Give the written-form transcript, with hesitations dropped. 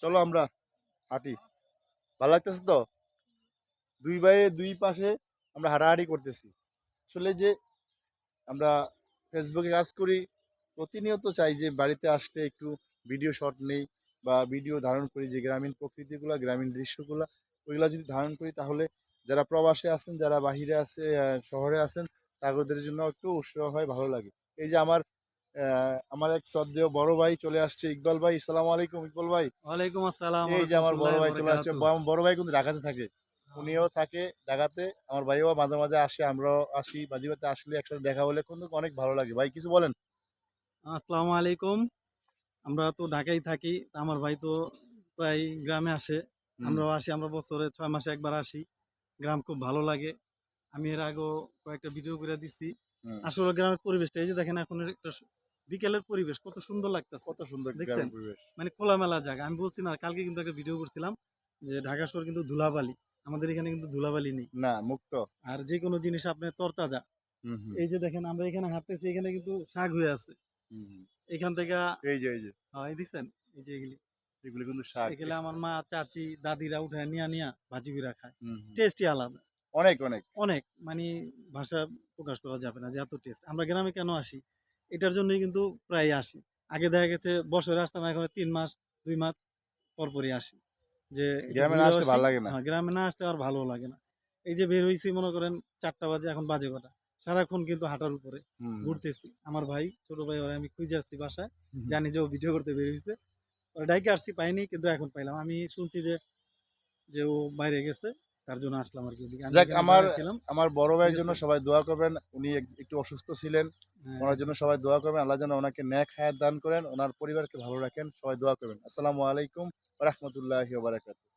চলো আমরা হাঁটি। ভালো লাগতেছে তো? দুই ভাইয়ে দুই পাশে আমরা হাঁটাহাঁটি করতেছি। আসলে যে আমরা ফেসবুকে কাজ করি, প্রতিনিয়ত চাই যে বাড়িতে আসলে একটু ভিডিও শট নেই বা ভিডিও ধারণ করি, যে গ্রামীণ প্রকৃতিগুলো, গ্রামীণ দৃশ্যগুলো, ওইগুলো যদি ধারণ করি তাহলে যারা প্রবাসে আছেন, যারা বাহিরে আছে, শহরে আছেন, তাদের জন্য একটু উৎসাহ হয়, ভালো লাগে। এই যে আমার এক শ্রদ্ধেয় বড় ভাই চলে আসছে, ইকবাল ভাই। আসসালামু আলাইকুম ইকবাল ভাই। ওয়ালাইকুম আসসালাম এই যে আমার বড় রহমতুল্লাহি ভাই চলে আসছে। বারাকাতু। আমার বড় ভাই কিন্তু ঢাকাতে থাকে, উনিও থাকে ঢাকাতে। আমার ভাইও মাঝে মাঝে আসে, আমরাও আসি। মাঝে মাঝে আসলে একসাথে দেখা হলে কিন্তু অনেক ভালো লাগে। ভাই কিছু বলেন। আসসালামু আলাইকুম। আমরা তো ঢাকায় থাকি। তা আমার ভাই তো প্রায় গ্রামে আসে। হুম আমরাও আসি। আমরা বছরে ৬ মাসে একবার আসি। গ্রাম খুব ভালো লাগে। আমি এর আগেও কয়েকটা ভিডিও করে দিচ্ছি। হুম। আসলে গ্রামের পরিবেশটা এই যে দেখেন এখন একটা বিকেলের পরিবেশ কত সুন্দর লাগতেছে। কত সুন্দর দেখছেন? গ্রামের পরিবেশ। মানে খোলামেলা জায়গা। আমি বলছি না কালকে কিন্তু একটা ভিডিও করছিলাম যে ঢাকা শহর কিন্তু ধুলাবালি। আমাদের এখানে কিন্তু ধুলাবালি নেই। না, মুক্ত। আর যেকোনো জিনিস আপনার তরতাজা। হুম হুম এই যে দেখেন আমরা এখানে হাঁটতেছি এখানে কিন্তু শাক হয়ে আছে। হুম হুম। এখান থেকে এই যে এই দিচ্ছেন এই যে এগুলি এগুলো কিন্তু শাক। এগুলো আমার মা চাচি দাদিরা উঠে নিয়া নিয়া ভাজি করে খায়। হুম হুম। টেস্টই আলাদা অনেক অনেক। অনেক মানে ভাষা প্রকাশ করা যাবে না যে এত টেস্ট। আমরা গ্রামে কেন আসি এটার জন্যই কিন্তু প্রায় আসি। আগে দেখা গেছে বছরে আসতাম, এখন ৩ মাস ২ মাস পরপরই আসি যে একটু গ্রামে না ঘুরে আসলে আসি। ভালো লাগে না। হ্যাঁ, গ্রামে না আসলে আর ভালো লাগে না। এই যে বের হইছি মনে করেন ৪টা বাজে, এখন বাজে কটা, সারাক্ষণ কিন্তু হাঁটার উপরে হুম ঘুরতেছি। আমার ভাই ছোট ভাই ওরা আমি খুঁজে আসছি বাসায়, হুম হুম। জানি যে ও ভিডিও করতে বের হয়েছে। ওরা ডাইকে আসছি পাইনি, কিন্তু এখন পাইলাম। আমি শুনছি যে যে ও বাইরে গেছে, তার জন্য আসলাম আর কি এদিকে। আমি যাক, এখানে আমার দাঁড়াইছিলাম। আমার বড় ঠিক ভাইয়ের জন্য আছে। সবাই দোয়া করবেন। উনি একটু অসুস্থ ছিলেন, হ্যাঁ। ওনার জন্য সবাই দোয়া করবেন। আল্লাহ যেন ওনাকে নেক হায়াত দান করেন, ওনার পরিবারকে ভালো রাখেন। সবাই দোয়া করবেন। আসসালামু আলাইকুম ওয়া রাহমাতুল্লাহি ওয়া বারাকাতুহু।